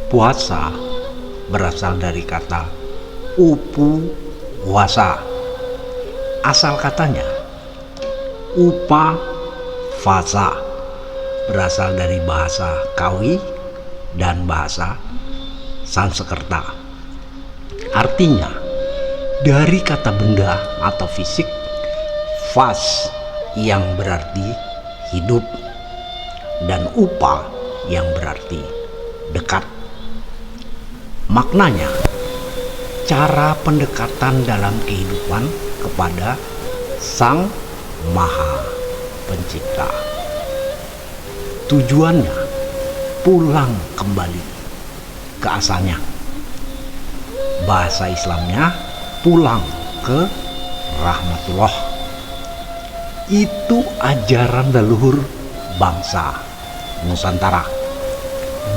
Puasa berasal dari kata upu wasa. Asal katanya upa fasa berasal dari bahasa Kawi dan bahasa Sanskerta. Artinya dari kata benda atau fisik, vas yang berarti hidup dan upa yang berarti dekat. Maknanya, cara pendekatan dalam kehidupan kepada Sang Maha Pencipta. Tujuannya pulang kembali ke asalnya. Bahasa Islamnya pulang ke rahmatullah. Itu ajaran leluhur bangsa Nusantara,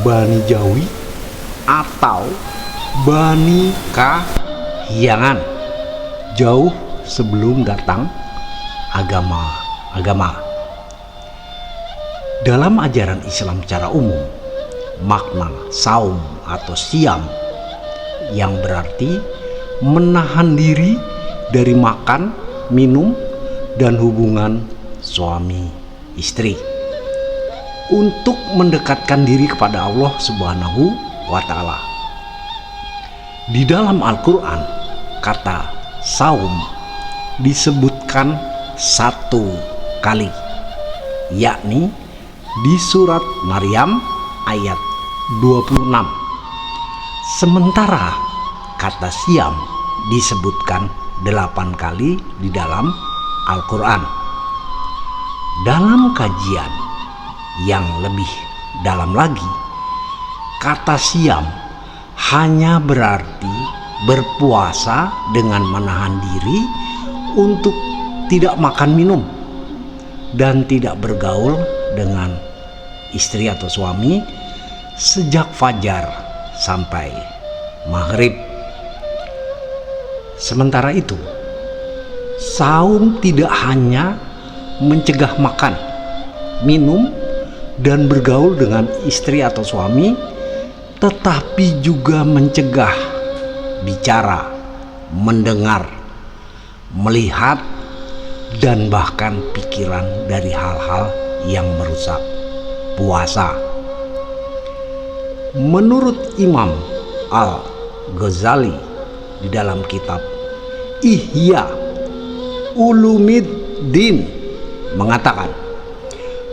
Bani Jawi atau Bani Kahyangan, jauh sebelum datang agama. Dalam ajaran Islam secara umum, makna saum atau siam yang berarti menahan diri dari makan, minum, dan hubungan suami istri untuk mendekatkan diri kepada Allah Subhanahu wa Ta'ala. Di dalam Al-Quran, kata saum disebutkan 1 kali, yakni di surat Maryam ayat 26. Sementara kata siam disebutkan 8 kali di dalam Al-Quran. Dalam kajian yang lebih dalam lagi, kata siam hanya berarti berpuasa dengan menahan diri untuk tidak makan minum dan tidak bergaul dengan istri atau suami sejak fajar sampai maghrib. Sementara itu, saum tidak hanya mencegah makan, minum, dan bergaul dengan istri atau suami, tetapi juga mencegah bicara, mendengar, melihat, dan bahkan pikiran dari hal-hal yang merusak puasa. Menurut Imam Al-Ghazali di dalam kitab Ihya Ulumiddin mengatakan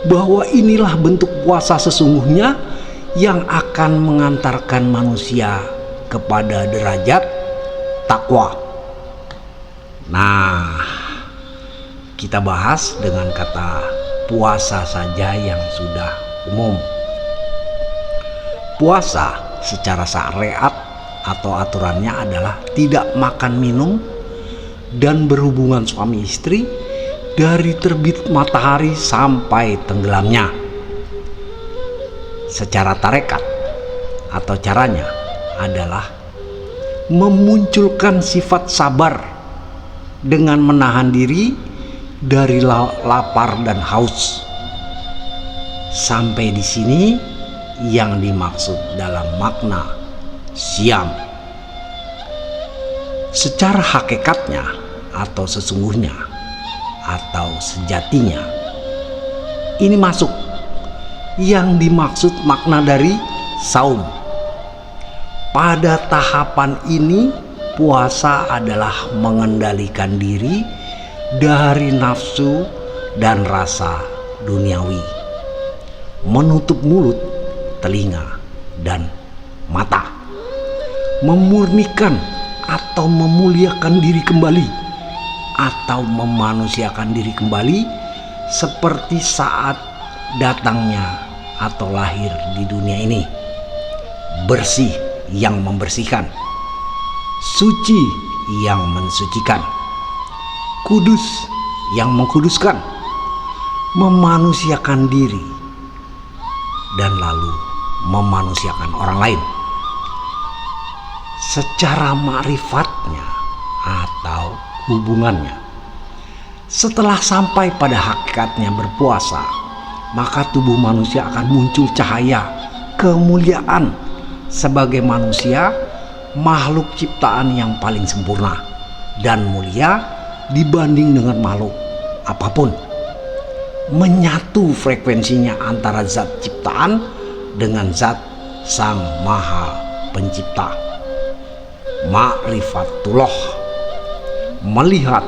bahwa inilah bentuk puasa sesungguhnya yang akan mengantarkan manusia kepada derajat takwa. Nah, kita bahas dengan kata puasa saja yang sudah umum. Puasa secara syariat atau aturannya adalah tidak makan minum dan berhubungan suami istri dari terbit matahari sampai tenggelamnya. Secara tarekat atau caranya adalah memunculkan sifat sabar dengan menahan diri dari lapar dan haus. Sampai di sini yang dimaksud dalam makna siam. Secara hakikatnya atau sesungguhnya atau sejatinya, ini masuk yang dimaksud makna dari saum. Pada tahapan ini, puasa adalah mengendalikan diri dari nafsu dan rasa duniawi, menutup mulut, telinga, dan mata, memurnikan atau memuliakan diri kembali atau memanusiakan diri kembali seperti saat datangnya atau lahir di dunia ini. Bersih yang membersihkan, suci yang mensucikan, kudus yang mengkuduskan, memanusiakan diri, dan lalu memanusiakan orang lain. Secara ma'rifatnya atau hubungannya, setelah sampai pada hakikatnya berpuasa, maka tubuh manusia akan muncul cahaya kemuliaan sebagai manusia, makhluk ciptaan yang paling sempurna dan mulia dibanding dengan makhluk apapun. Menyatu frekuensinya antara zat ciptaan dengan zat Sang Maha Pencipta. Ma'rifatullah, melihat,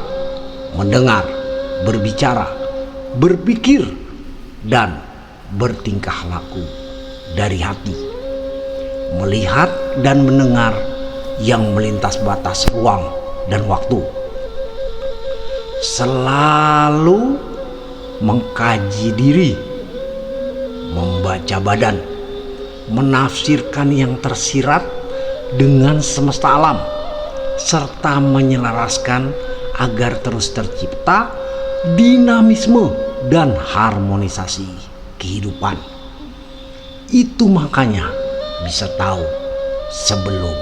mendengar, berbicara, berpikir, dan bertingkah laku dari hati. Melihat dan mendengar yang melintas batas ruang dan waktu. Selalu mengkaji diri, membaca badan, menafsirkan yang tersirat dengan semesta alam, serta menyelaraskan agar terus tercipta dinamisme dan harmonisasi kehidupan. Itu makanya bisa tahu sebelum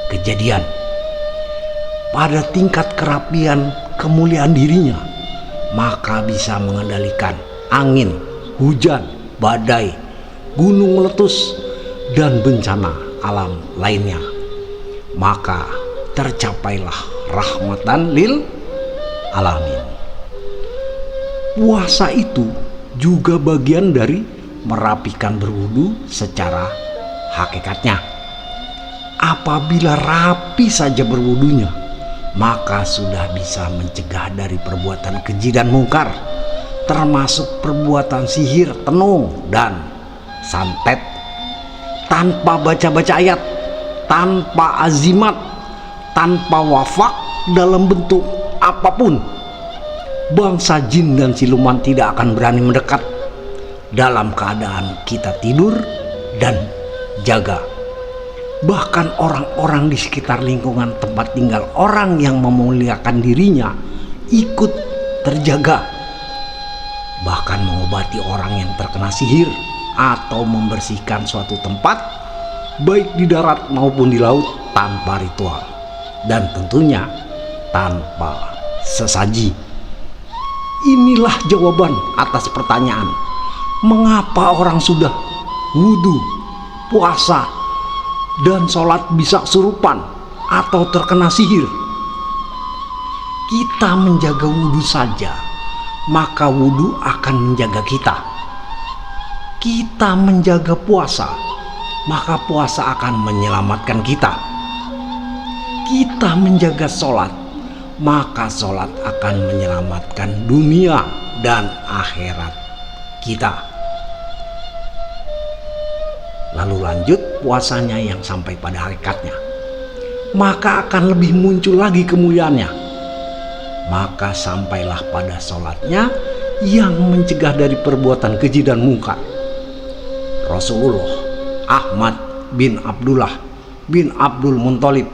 kejadian. Pada tingkat kerapian kemuliaan dirinya, maka bisa mengendalikan angin, hujan, badai, gunung meletus, dan bencana alam lainnya. Maka tercapailah rahmatan lil alamin. Puasa itu juga bagian dari merapikan berwudu secara hakikatnya. Apabila rapi saja berwudunya, maka sudah bisa mencegah dari perbuatan keji dan mungkar, termasuk perbuatan sihir, tenung, dan santet. Tanpa baca-baca ayat, tanpa azimat, tanpa wafak dalam bentuk apapun, bangsa jin dan siluman tidak akan berani mendekat dalam keadaan kita tidur dan jaga. Bahkan orang-orang di sekitar lingkungan tempat tinggal orang yang memuliakan dirinya ikut terjaga. Bahkan mengobati orang yang terkena sihir atau membersihkan suatu tempat, baik di darat maupun di laut, tanpa ritual dan tentunya tanpa sesaji. Inilah jawaban atas pertanyaan, mengapa orang sudah wudhu, puasa, dan sholat bisa kesurupan atau terkena sihir. Kita menjaga wudhu saja, maka wudhu akan menjaga kita. Kita menjaga puasa, maka puasa akan menyelamatkan kita. Kita menjaga sholat, maka sholat akan menyelamatkan dunia dan akhirat kita. Lalu lanjut puasanya yang sampai pada hakikatnya, maka akan lebih muncul lagi kemuliaannya. Maka sampailah pada sholatnya yang mencegah dari perbuatan keji dan mungkar. Rasulullah Ahmad bin Abdullah bin Abdul Muthalib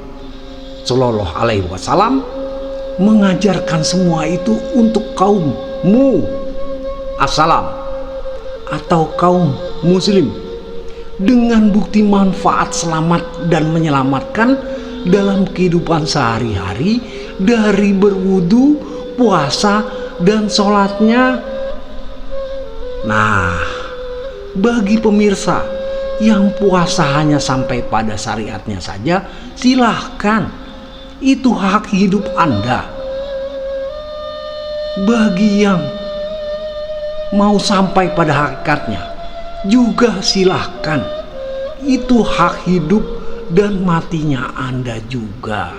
Sallallahu Alaihi Wasallam mengajarkan semua itu untuk kaum assalam atau kaum muslim, dengan bukti manfaat selamat dan menyelamatkan dalam kehidupan sehari-hari dari berwudu, puasa, dan sholatnya. Nah, bagi pemirsa yang puasa hanya sampai pada syariatnya saja, silahkan, itu hak hidup Anda. Bagi yang mau sampai pada hakikatnya juga silahkan, itu hak hidup dan matinya Anda juga.